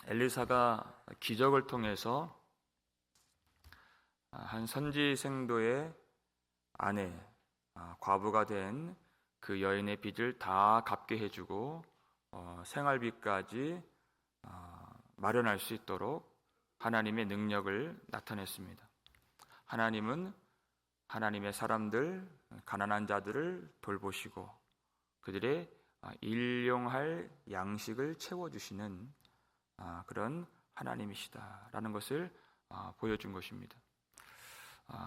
엘리사가 기적을 통해서 한 선지 생도의 아내, 과부가 된 그 여인의 빚을 다 갚게 해주고 생활비까지 마련할 수 있도록 하나님의 능력을 나타냈습니다. 하나님은 하나님의 사람들, 가난한 자들을 돌보시고 그들의 일용할 양식을 채워주시는 그런 하나님이시다라는 것을 보여준 것입니다.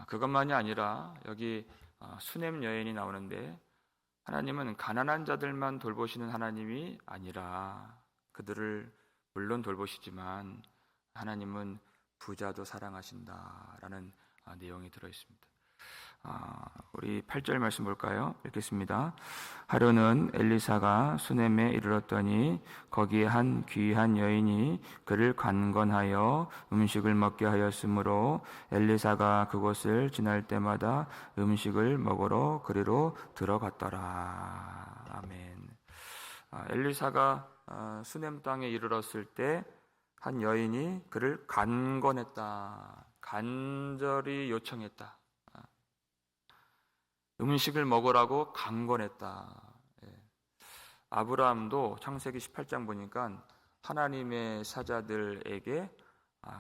그것만이 아니라 여기 수넴 여인이 나오는데 하나님은 가난한 자들만 돌보시는 하나님이 아니라 그들을 물론 돌보시지만 하나님은 부자도 사랑하신다라는 내용이 들어있습니다. 우리 8절 말씀 볼까요? 읽겠습니다. 하루는 엘리사가 수넴에 이르렀더니 거기에 한 귀한 여인이 그를 관건하여 음식을 먹게 하였으므로 엘리사가 그곳을 지날 때마다 음식을 먹으러 그리로 들어갔더라. 아멘. 엘리사가 수넴 땅에 이르렀을 때 한 여인이 그를 관건했다. 간절히 요청했다. 음식을 먹으라고 강권했다. 아브라함도 창세기 18장 보니까 하나님의 사자들에게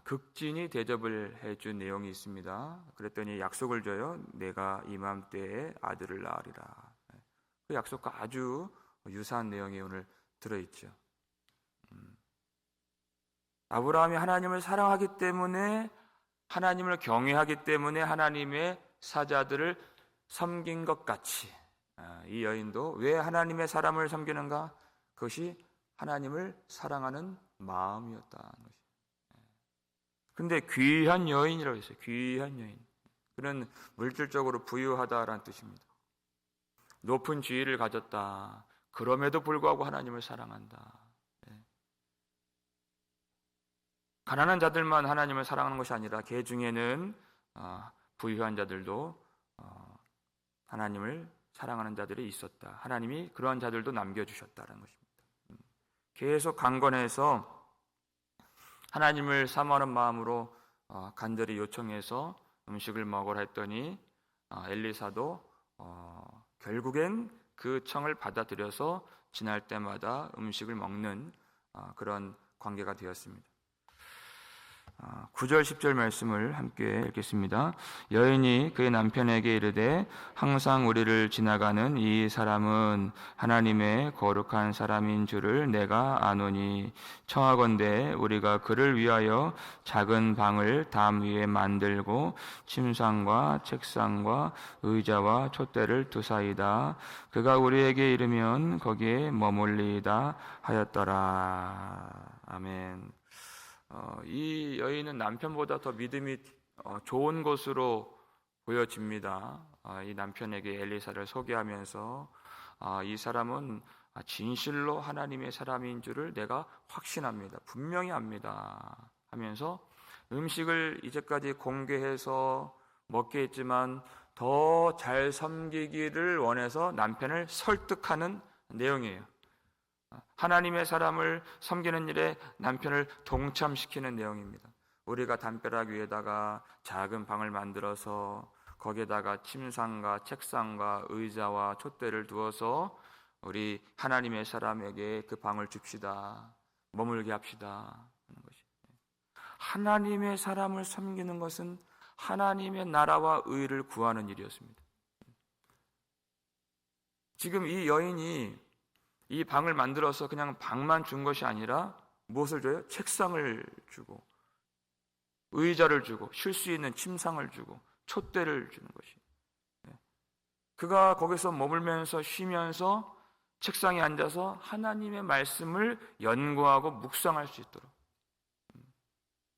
극진히 대접을 해준 내용이 있습니다. 그랬더니 약속을 줘요. 내가 이맘때에 아들을 낳으리라. 그 약속과 아주 유사한 내용이 오늘 들어있죠. 아브라함이 하나님을 사랑하기 때문에, 하나님을 경외하기 때문에 하나님의 사자들을 섬긴 것 같이 이 여인도 왜 하나님의 사람을 섬기는가? 그것이 하나님을 사랑하는 마음이었다는 것이. 그런데 귀한 여인이라고 했어요. 귀한 여인. 그는 물질적으로 부유하다라는 뜻입니다. 높은 지위를 가졌다. 그럼에도 불구하고 하나님을 사랑한다. 가난한 자들만 하나님을 사랑하는 것이 아니라 그 중에는 부유한 자들도 하나님을 사랑하는 자들이 있었다. 하나님이 그러한 자들도 남겨주셨다는 것입니다. 계속 강건해서 하나님을 사모하는 마음으로 간절히 요청해서 음식을 먹으라 했더니 엘리사도 결국엔 그 청을 받아들여서 지날 때마다 음식을 먹는 그런 관계가 되었습니다. 9절 10절 말씀을 함께 읽겠습니다. 여인이 그의 남편에게 이르되 항상 우리를 지나가는 이 사람은 하나님의 거룩한 사람인 줄을 내가 아노니 청하건대 우리가 그를 위하여 작은 방을 담 위에 만들고 침상과 책상과 의자와 촛대를 두사이다. 그가 우리에게 이르면 거기에 머물리이다 하였더라. 아멘. 이 여인은 남편보다 더 믿음이 좋은 것으로 보여집니다. 이 남편에게 엘리사를 소개하면서 이 사람은 진실로 하나님의 사람인 줄을 내가 확신합니다. 분명히 압니다. 하면서 음식을 이제까지 공개해서 먹게 했지만 더 잘 섬기기를 원해서 남편을 설득하는 내용이에요. 하나님의 사람을 섬기는 일에 남편을 동참시키는 내용입니다. 우리가 담벼락 위에다가 작은 방을 만들어서 거기에다가 침상과 책상과 의자와 촛대를 두어서 우리 하나님의 사람에게 그 방을 줍시다. 머물게 합시다. 하는 것이. 하나님의 사람을 섬기는 것은 하나님의 나라와 의를 구하는 일이었습니다. 지금 이 여인이 이 방을 만들어서 그냥 방만 준 것이 아니라 무엇을 줘요? 책상을 주고 의자를 주고 쉴 수 있는 침상을 주고 촛대를 주는 것이. 그가 거기서 머물면서 쉬면서 책상에 앉아서 하나님의 말씀을 연구하고 묵상할 수 있도록.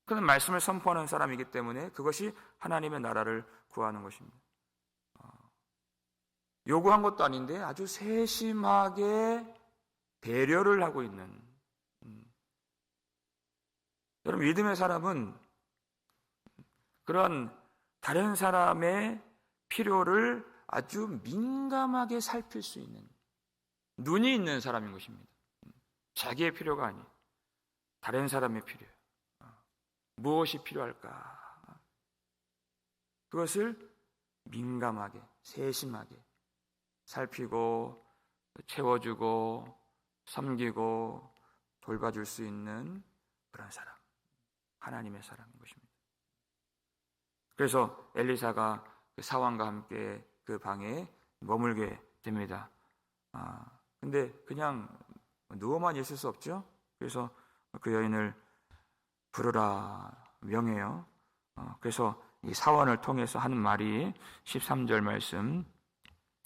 그는 말씀을 선포하는 사람이기 때문에 그것이 하나님의 나라를 구하는 것입니다. 요구한 것도 아닌데 아주 세심하게 배려를 하고 있는. 여러분, 믿음의 사람은 그런 다른 사람의 필요를 아주 민감하게 살필 수 있는 눈이 있는 사람인 것입니다. 자기의 필요가 아니, 다른 사람의 필요예요. 무엇이 필요할까? 그것을 민감하게, 세심하게 살피고 채워주고 섬기고 돌봐줄 수 있는 그런 사람, 하나님의 사람인 것입니다. 그래서 엘리사가 그 사환과 함께 그 방에 머물게 됩니다. 근데 그냥 누워만 있을 수 없죠. 그래서 그 여인을 부르라 명해요. 그래서 이 사원을 통해서 하는 말이 13절 말씀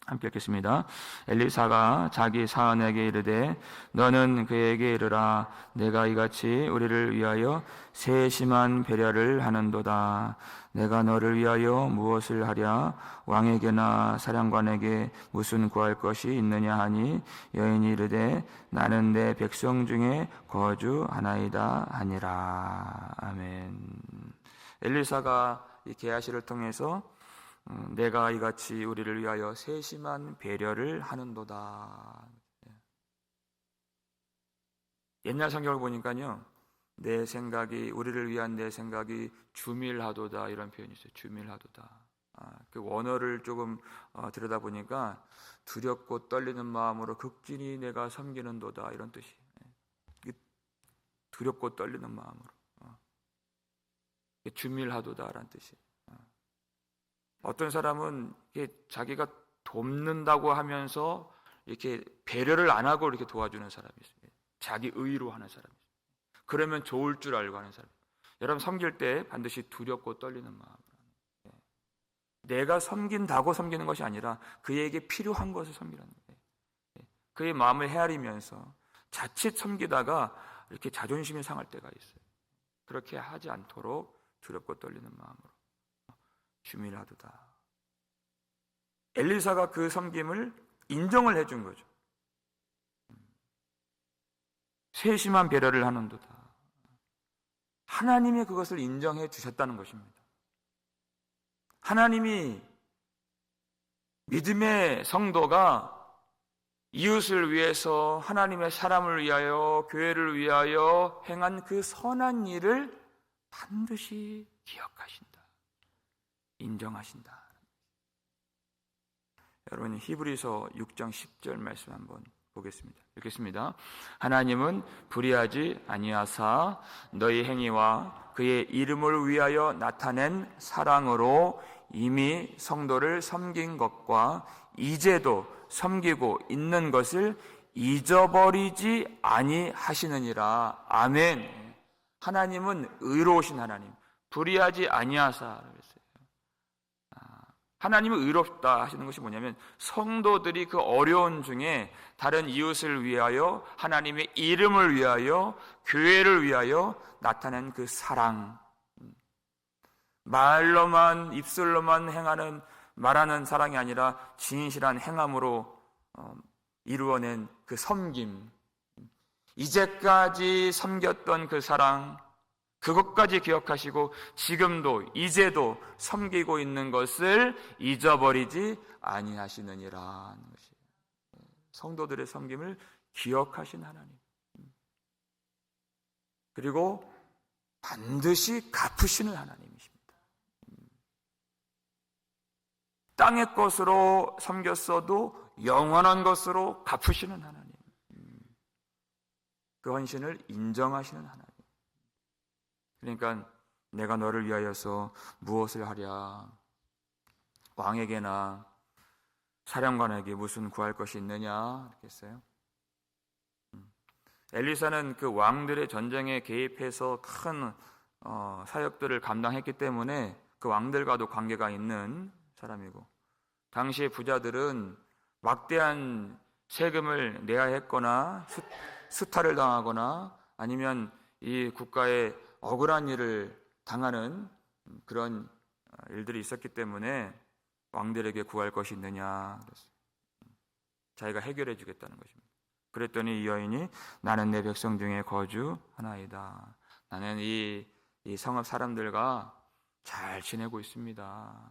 함께 읽겠습니다. 엘리사가 자기 사원에게 이르되 너는 그에게 이르라 내가 이같이 우리를 위하여 세심한 배려를 하는도다. 내가 너를 위하여 무엇을 하랴? 왕에게나 사령관에게 무슨 구할 것이 있느냐 하니 여인이 이르되 나는 내 백성 중에 거주하나이다 하니라. 아멘. 엘리사가 이 게하시를 통해서 내가 이같이 우리를 위하여 세심한 배려를 하는도다. 옛날 성경을 보니까요, 내 생각이, 우리를 위한 내 생각이 주밀하도다, 이런 표현이 있어요. 주밀하도다. 그 원어를 조금 들여다보니까 두렵고 떨리는 마음으로 극진히 내가 섬기는도다, 이런 뜻이. 두렵고 떨리는 마음으로 주밀하도다라는 뜻이. 어떤 사람은 자기가 돕는다고 하면서 이렇게 배려를 안 하고 이렇게 도와주는 사람이 있습니다. 자기 의로 하는 사람이 있습니다. 그러면 좋을 줄 알고 하는 사람. 여러분 섬길 때 반드시 두렵고 떨리는 마음으로. 내가 섬긴다고 섬기는 것이 아니라 그에게 필요한 것을 섬기라는 거예요. 그의 마음을 헤아리면서 자칫 섬기다가 이렇게 자존심이 상할 때가 있어요. 그렇게 하지 않도록 두렵고 떨리는 마음으로 주밀하도다. 엘리사가 그 섬김을 인정을 해준 거죠. 세심한 배려를 하는도다. 하나님이 그것을 인정해 주셨다는 것입니다. 하나님이 믿음의 성도가 이웃을 위해서, 하나님의 사람을 위하여, 교회를 위하여 행한 그 선한 일을 반드시 기억하신다. 인정하신다. 여러분 히브리서 6장 10절 말씀 한번 보겠습니다. 읽겠습니다. 하나님은 불의하지 아니하사 너희 행위와 그의 이름을 위하여 나타낸 사랑으로 이미 성도를 섬긴 것과 이제도 섬기고 있는 것을 잊어버리지 아니하시느니라. 아멘. 하나님은 의로우신 하나님, 불의하지 아니하사 그랬어요. 하나님은 의롭다 하시는 것이 뭐냐면 성도들이 그 어려운 중에 다른 이웃을 위하여, 하나님의 이름을 위하여, 교회를 위하여 나타낸 그 사랑, 말로만, 입술로만 말하는 사랑이 아니라 진실한 행함으로 이루어낸 그 섬김, 이제까지 섬겼던 그 사랑, 그것까지 기억하시고 지금도 이제도 섬기고 있는 것을 잊어버리지 아니하시느니라는 것이 성도들의 섬김을 기억하신 하나님, 그리고 반드시 갚으시는 하나님이십니다. 땅의 것으로 섬겼어도 영원한 것으로 갚으시는 하나님, 그 헌신을 인정하시는 하나님. 그러니까 내가 너를 위하여서 무엇을 하랴? 왕에게나 사령관에게 무슨 구할 것이 있느냐? 이렇게 했어요. 엘리사는 그 왕들의 전쟁에 개입해서 큰 사역들을 감당했기 때문에 그 왕들과도 관계가 있는 사람이고, 당시의 부자들은 막대한 세금을 내야 했거나 수탈을 당하거나 아니면 이 국가에 억울한 일을 당하는 그런 일들이 있었기 때문에 왕들에게 구할 것이 있느냐 그랬어요. 자기가 해결해 주겠다는 것입니다. 그랬더니 이 여인이 나는 내 백성 중에 거주하나이다. 나는 이 성읍 사람들과 잘 지내고 있습니다.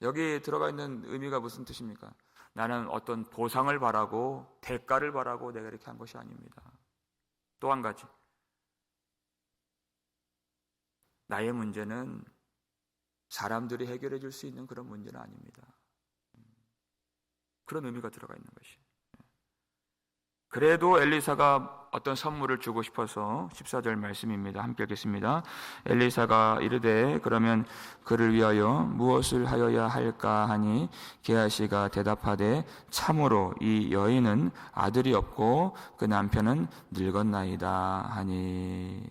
여기 들어가 있는 의미가 무슨 뜻입니까? 나는 어떤 보상을 바라고 대가를 바라고 내가 이렇게 한 것이 아닙니다. 또 한 가지, 나의 문제는 사람들이 해결해 줄 수 있는 그런 문제는 아닙니다. 그런 의미가 들어가 있는 것이. 그래도 엘리사가 어떤 선물을 주고 싶어서 14절 말씀입니다. 함께 읽겠습니다. 엘리사가 이르되 그러면 그를 위하여 무엇을 하여야 할까 하니 게하시가 대답하되 참으로 이 여인은 아들이 없고 그 남편은 늙었나이다 하니.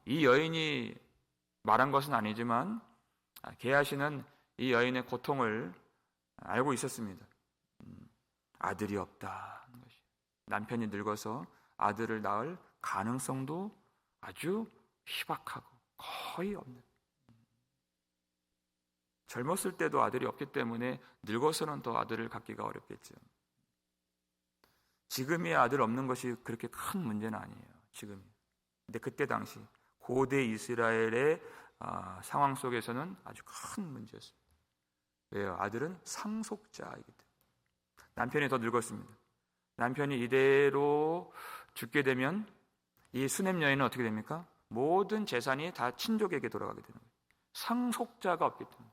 이 여인이 말한 것은 아니지만 게하시는 이 여인의 고통을 알고 있었습니다. 아들이 없다. 남편이 늙어서 아들을 낳을 가능성도 아주 희박하고 거의 없는. 젊었을 때도 아들이 없기 때문에 늙어서는 더 아들을 갖기가 어렵겠죠. 지금의 아들 없는 것이 그렇게 큰 문제는 아니에요. 지금이. 근데 그때 당시 고대 이스라엘의 상황 속에서는 아주 큰 문제였습니다. 왜요? 아들은 상속자이기 때문에. 남편이 더 늙었습니다. 남편이 이대로 죽게 되면 이 수냄 여인은 어떻게 됩니까? 모든 재산이 다 친족에게 돌아가게 되는 거예요. 상속자가 없기 때문에.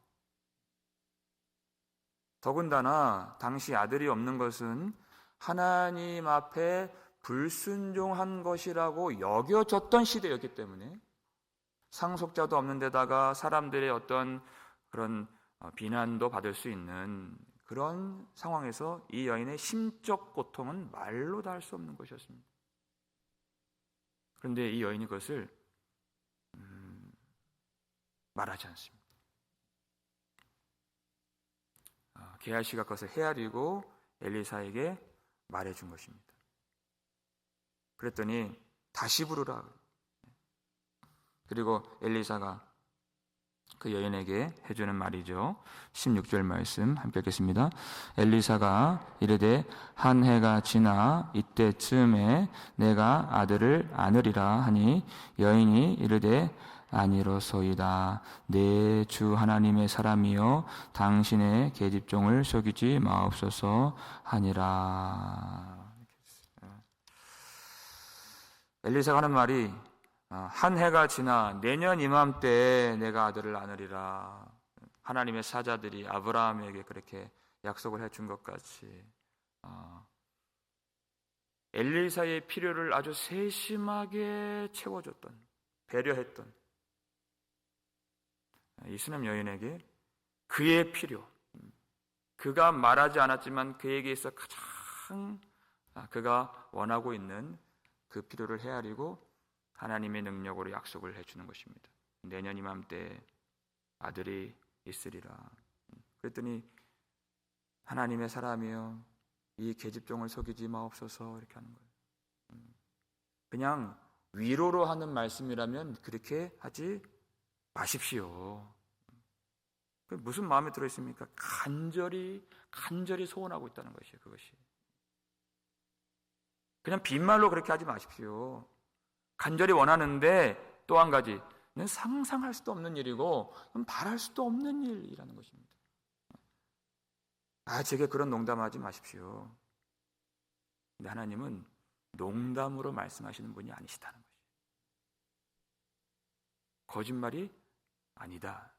더군다나 당시 아들이 없는 것은 하나님 앞에 불순종한 것이라고 여겨졌던 시대였기 때문에 상속자도 없는 데다가 사람들의 어떤 그런 비난도 받을 수 있는 그런 상황에서 이 여인의 심적 고통은 말로 다 할 수 없는 것이었습니다. 그런데 이 여인이 그것을 말하지 않습니다. 게하시가 그것을 헤아리고 엘리사에게 말해준 것입니다. 그랬더니 다시 부르라. 그리고 엘리사가 그 여인에게 해주는 말이죠. 16절 말씀 함께 읽겠습니다. 엘리사가 이르되 한 해가 지나 이때쯤에 내가 아들을 안으리라 하니 여인이 이르되 아니로소이다. 내 주 하나님의 사람이여 당신의 계집종을 속이지 마옵소서 하니라. 엘리사가 하는 말이 한 해가 지나 내년 이맘때에 내가 아들을 안으리라. 하나님의 사자들이 아브라함에게 그렇게 약속을 해준 것 같이 엘리사의 필요를 아주 세심하게 채워줬던, 배려했던 이 수냄 여인에게 그의 필요, 그가 말하지 않았지만 그에게 있어 가장 그가 원하고 있는 그 필요를 헤아리고 하나님의 능력으로 약속을 해주는 것입니다. 내년 이맘때 아들이 있으리라. 그랬더니 하나님의 사람이여 이 계집종을 속이지 마옵소서 이렇게 하는 거예요. 그냥 위로로 하는 말씀이라면 그렇게 하지 마십시오. 무슨 마음에 들어있습니까? 간절히 소원하고 있다는 것이에요. 그것이 그냥 빈말로 그렇게 하지 마십시오. 간절히 원하는데 또 한 가지는 상상할 수도 없는 일이고 바랄 수도 없는 일이라는 것입니다. 제게 그런 농담하지 마십시오. 근데 하나님은 농담으로 말씀하시는 분이 아니시다는 것이에요. 거짓말이 아니다.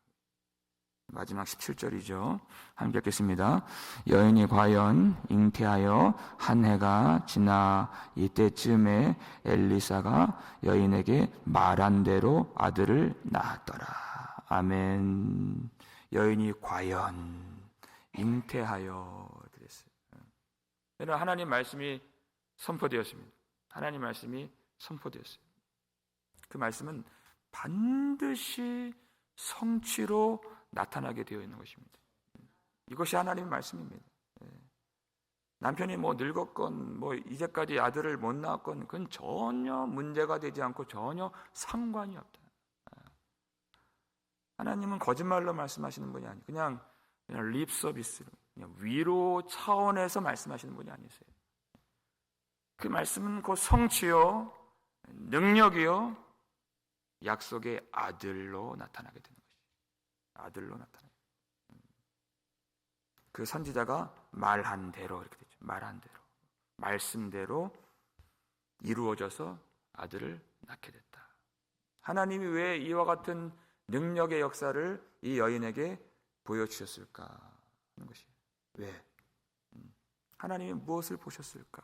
마지막 17절이죠. 함께 읽겠습니다. 여인이 과연 잉태하여 한 해가 지나 이때쯤에 엘리사가 여인에게 말한 대로 아들을 낳았더라. 아멘. 여인이 과연 잉태하여 그랬어요. 하나님 말씀이 선포되었습니다. 하나님 말씀이 선포되었어요. 그 말씀은 반드시 성취로 나타나게 되어 있는 것입니다. 이것이 하나님의 말씀입니다. 남편이 늙었건 이제까지 아들을 못 낳았건 그건 전혀 문제가 되지 않고 전혀 상관이 없다. 하나님은 거짓말로 말씀하시는 분이 아니에요. 그냥 립 서비스로 그냥 위로 차원에서 말씀하시는 분이 아니세요. 그 말씀은 곧 성취요, 능력이요, 약속의 아들로 나타나게 되는 것이죠. 아들로 나타나요. 그 선지자가 말한 대로 이렇게 되죠. 말한 대로, 말씀대로 이루어져서 아들을 낳게 됐다. 하나님이 왜 이와 같은 능력의 역사를 이 여인에게 보여주셨을까 하는 것이, 왜? 하나님이 무엇을 보셨을까?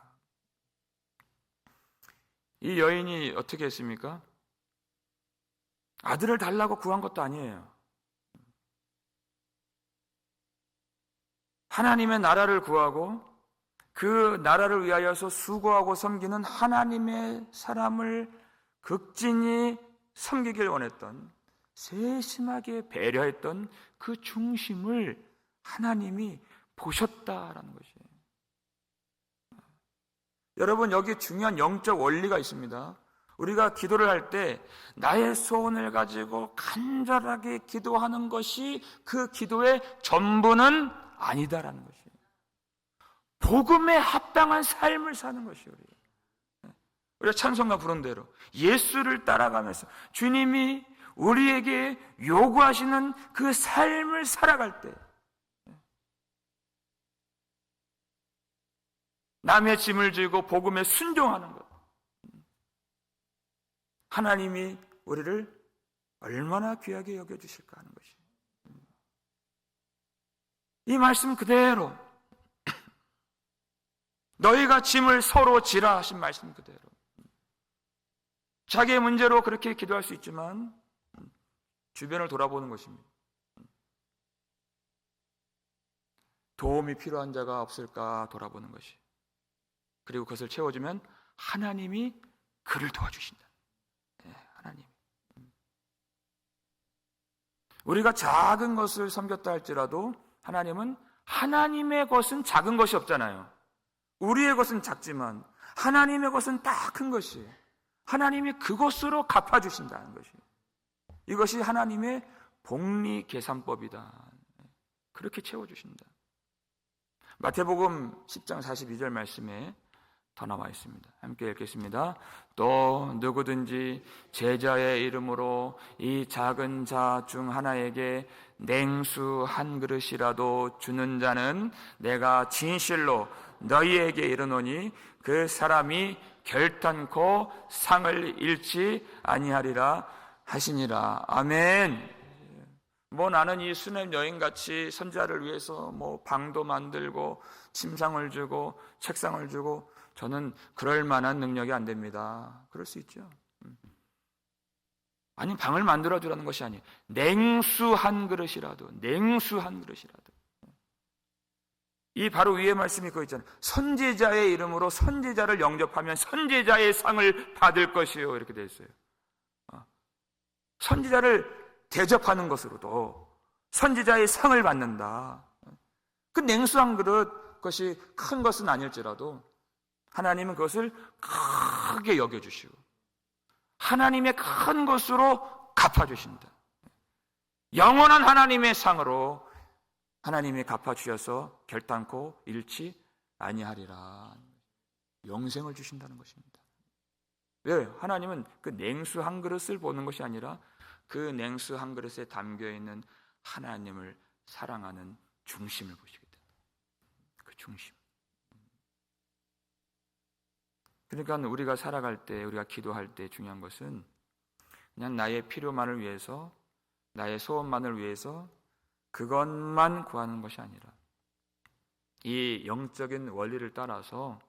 이 여인이 어떻게 했습니까? 아들을 달라고 구한 것도 아니에요. 하나님의 나라를 구하고 그 나라를 위하여서 수고하고 섬기는 하나님의 사람을 극진히 섬기길 원했던, 세심하게 배려했던 그 중심을 하나님이 보셨다라는 것이에요. 여러분, 여기 중요한 영적 원리가 있습니다. 우리가 기도를 할 때 나의 소원을 가지고 간절하게 기도하는 것이 그 기도의 전부는 아니다라는 것이에요. 복음에 합당한 삶을 사는 것이에요. 우리가 찬송가 부른 대로 예수를 따라가면서 주님이 우리에게 요구하시는 그 삶을 살아갈 때, 남의 짐을 지고 복음에 순종하는 것, 하나님이 우리를 얼마나 귀하게 여겨주실까 하는 것이, 이 말씀 그대로, 너희가 짐을 서로 지라 하신 말씀 그대로, 자기의 문제로 그렇게 기도할 수 있지만 주변을 돌아보는 것입니다. 도움이 필요한 자가 없을까 돌아보는 것이, 그리고 그것을 채워주면 하나님이 그를 도와주신다. 하나님. 우리가 작은 것을 섬겼다 할지라도 하나님은, 하나님의 것은 작은 것이 없잖아요. 우리의 것은 작지만 하나님의 것은 다 큰 것이에요. 하나님이 그것으로 갚아주신다는 것이, 이것이 하나님의 복리 계산법이다. 그렇게 채워주신다. 마태복음 10장 42절 말씀에 더 나와 있습니다. 함께 읽겠습니다. 또 누구든지 제자의 이름으로 이 작은 자 중 하나에게 냉수 한 그릇이라도 주는 자는 내가 진실로 너희에게 이르노니 그 사람이 결탄코 상을 잃지 아니하리라 하시니라. 아멘. 나는 이 수냄 여인같이 선지자를 위해서 방도 만들고 침상을 주고 책상을 주고, 저는 그럴 만한 능력이 안 됩니다. 그럴 수 있죠. 아니, 방을 만들어 주라는 것이 아니에요. 냉수 한 그릇이라도, 냉수 한 그릇이라도. 이 바로 위에 말씀이 그거 있잖아요. 선지자의 이름으로 선지자를 영접하면 선지자의 상을 받을 것이요, 이렇게 되어 있어요. 선지자를 대접하는 것으로도 선지자의 상을 받는다. 그 냉수 한 그릇, 그것이 큰 것은 아닐지라도 하나님은 그것을 크게 여겨주시고 하나님의 큰 것으로 갚아주신다. 영원한 하나님의 상으로 하나님이 갚아주셔서 결단코 잃지 아니하리라. 영생을 주신다는 것입니다. 왜? 하나님은 그 냉수 한 그릇을 보는 것이 아니라 그 냉수 한 그릇에 담겨있는 하나님을 사랑하는 중심을 보시거든요. 그 중심. 그러니까 우리가 살아갈 때, 우리가 기도할 때 중요한 것은 그냥 나의 필요만을 위해서, 나의 소원만을 위해서 그것만 구하는 것이 아니라 이 영적인 원리를 따라서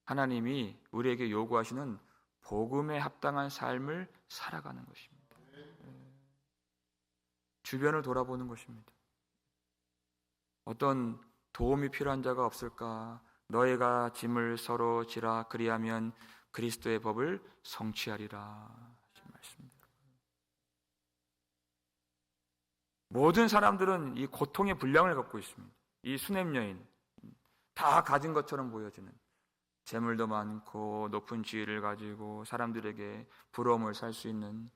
하나님이 우리에게 요구하시는 복음에 합당한 삶을 살아가는 것입니다. 주변을 돌아보는 것입니다. 어떤 도움이 필요한 자가 없을까? 너희가 짐을 서로 지라, 그리하면 그리스도의 법을 성취하리라 하신 말씀입니다. 모든 사람들은 이 고통의 분량을 갖고 있습니다. 이 수냄 여인, 다 가진 것처럼 보여지는, 재물도 많고 높은 지위를 가지고 사람들에게 부러움을 살 수 있는,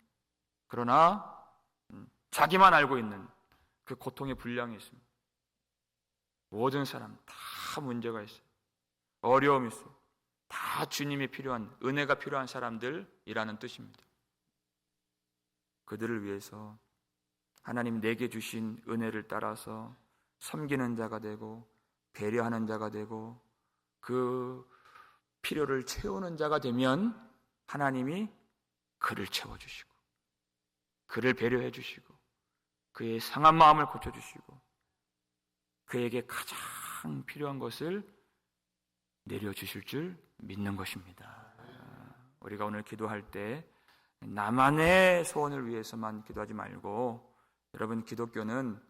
그러나 자기만 알고 있는 그 고통의 분량이 있습니다. 모든 사람 다 문제가 있어요. 어려움이 있어요. 다 주님이 필요한, 은혜가 필요한 사람들이라는 뜻입니다. 그들을 위해서 하나님 내게 주신 은혜를 따라서 섬기는 자가 되고 배려하는 자가 되고 그 필요를 채우는 자가 되면 하나님이 그를 채워주시고 그를 배려해 주시고 그의 상한 마음을 고쳐주시고 그에게 가장 필요한 것을 내려주실 줄 믿는 것입니다. 우리가 오늘 기도할 때 나만의 소원을 위해서만 기도하지 말고, 여러분, 기독교는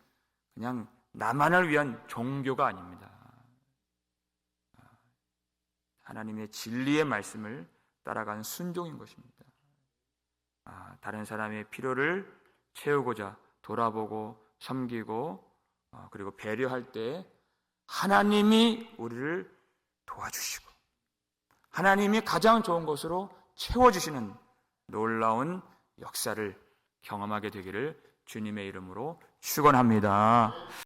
그냥 나만을 위한 종교가 아닙니다. 하나님의 진리의 말씀을 따라가는 순종인 것입니다. 다른 사람의 필요를 채우고자 돌아보고 섬기고 그리고 배려할 때 하나님이 우리를 도와주시고 하나님이 가장 좋은 것으로 채워주시는 놀라운 역사를 경험하게 되기를 주님의 이름으로 축원합니다.